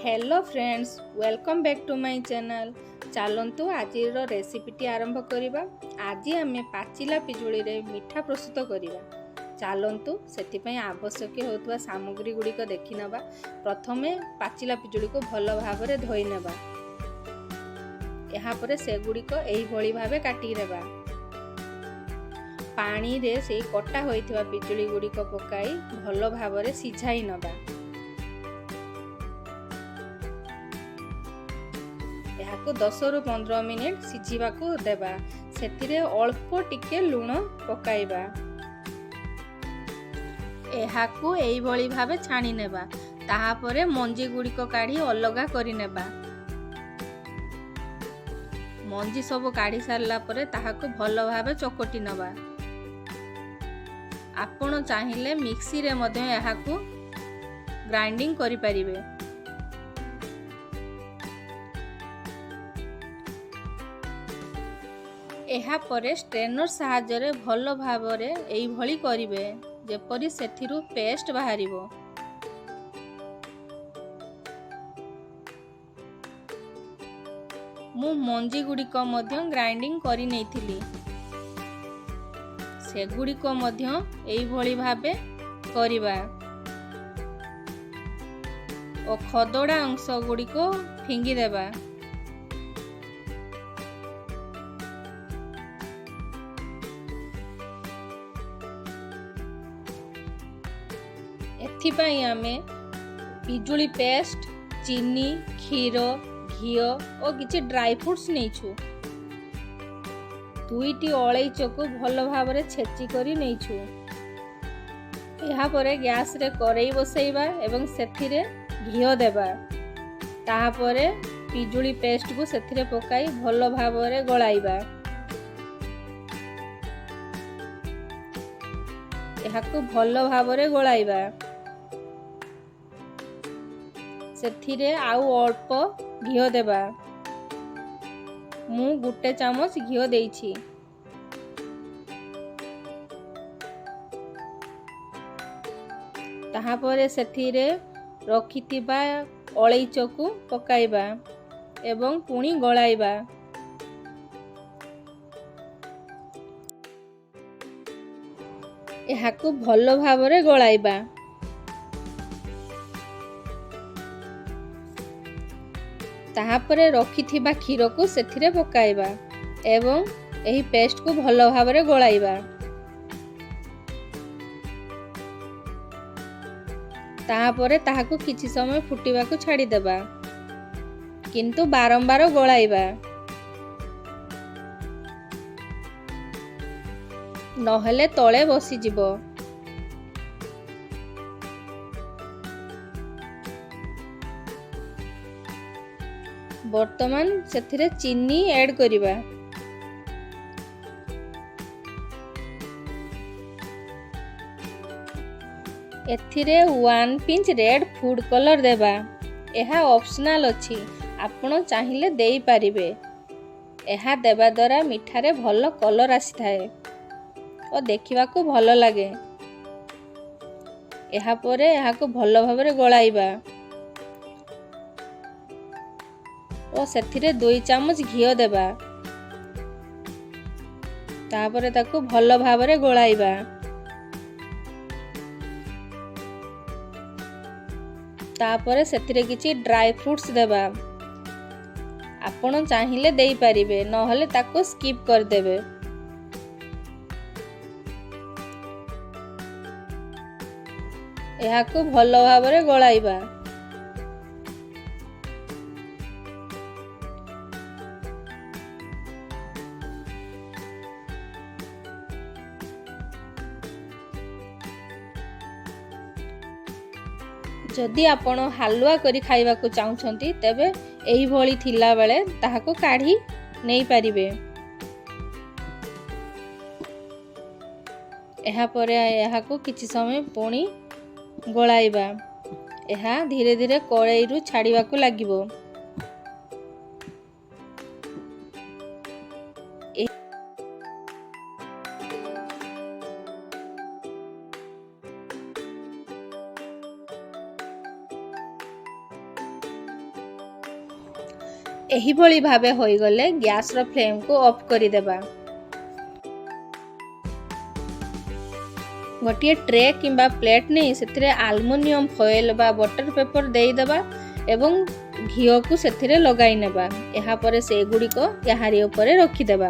Hello friends, welcome back to my channel. चलतु आज रेसिपीटी आरंभ करवा। आज आम पाचिला पिजुली रे मिठा प्रस्तुत करवा। चलतु से आवश्यक होता सामग्री गुड़िक देखी नवा। प्रथमे पाचिला पिजुली को भल भाव धोई नेबा। यापर से गुड़िक यही भाव काटी नेबा। पानी रे से कटा होइथिबा पिजुली गुड़िक पकाई भल भाव सिझाई नबा। याको 10 रु 15 मिनिट सिझिबाकू देबा। सेतिरे अल्प टिके लूण पकाइबा। एहाकू एई भली भाबे छाणी नेबा। ताहा परे मंजी गुड़िक काढ़ी अलगा करि नेबा। मंजी सब काढ़ी सारला परे ताहाकू भल भाबे चकटी नबा। आपण चाहिले मिक्सी रे मध्य एहाकू ग्राइंडिंग करि परिबे। एहा परे स्ट्रेनर साहाय्य भल भाव एई भली करिवे जेपरि सेथिरु पेस्ट बाहरिबो। मु मंजी गुड़िक मध्य ग्राइंडिंग करि नेइथिली। से गुड़िक मध्य एई भली भाबे करिबा ओ खदड़ा अंश गुड़िको फिंगी देबा। एथिपाई आमे पिजुली पेस्ट, चीनी, क्षीर, घी और किछि ड्राई फ्रूट्स नेइछु। दुईटी अलैच को भल भाव छेची करी नेइछु। यहाँ परे गैस रे करेई बसैबा एवं सेथिरे घी देबा। ताहा परे पिजुली पेस्ट को सेथिरे पकाई भल भाव गलाइबा। याको भल भाव गलाइबा। सेथिरे आउ अल्प घी देबा। मु गुटे चामच घी देइछि। ताहा परे सेथिरे रखिथिबा अलैच को पकाइबा एवं पुणी गलाइबा। याको भल भाव गलाइबा। ताहापरे रखिथिबा क्षीर को सेथिरे पकाइबा एवं एही पेस्ट को भल भाव गलाइबा। ताहापरे ताहाकू किछि समय फुटिबा को छाड़ी देबा, किंतु बारंबार गलाइबा। नहेले तळे बसी जिवो। वर्तमान सेथिरे चीनी ऐड करिबा। एथिरे 1 पिंच रेड फूड कलर देबा। एहा ऑप्शनल अछि, आपण चाहिले देई पारिबे। एहा देबा द्वारा मिठारे भल कलर आसी थाए और देखिबा को भल लागे। एहा परे एहा को भल भाबरे गलाइबा और सेथिरे 2 चामच घी देबा। तापरे ताको भल भाबरे गलाइबा। तापरे सेथिरे किछि ड्राई फ्रूट्स देबा। आपण चाहिले देई पारिबे, नहले ताको स्किप कर देबे। एहाको भल भाबरे गलाइबा। जदि आपण हालुआ करी खाइबा को चाहुछंती तेबे एही भली थिला बेले ताहाको काढ़ी नेई पारिबे। एहा परे एहाको किछि समय पुणी गलाइबा। एहा धीरे धीरे कड़ाई रु छाड़ीबा को लागिबो। एहिभଳି भावे होइगले गैस रो फ्लेम को ऑफ करि देबा। गोटे ट्रे किंबा प्लेट नहीं से आलुमिनियम फॉइल बा बटर पेपर दे देबा एवं घी को से लगाई नेबा। यहाँ पर से गुड़ी को याहारी ऊपर रखिदेबा।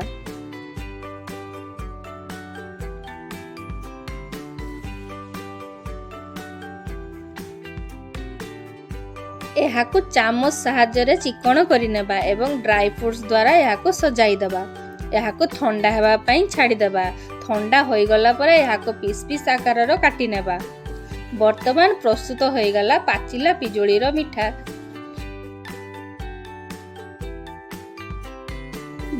यहाँ को चामच साहाय्य चिकन करिनेबा एवं ड्राई फ्रूट्स द्वारा यहाँ को सजाई देबा। यहाँ को ठंडा हेबा पई छाड़ी देबा। ठंडा होई गला पर यहाँ को पीस पीस आकार रो काटी नेबा। वर्तमान प्रस्तुत होई गला पाचिला पिजुली रो मिठा।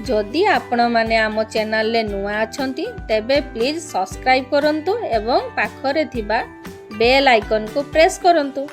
जदि आपण माने आम चैनल ले नुआ अछंती तेबे प्लीज सब्सक्राइब करंतु एवं पाखरे थिबा बेल आइकन को प्रेस करंतु।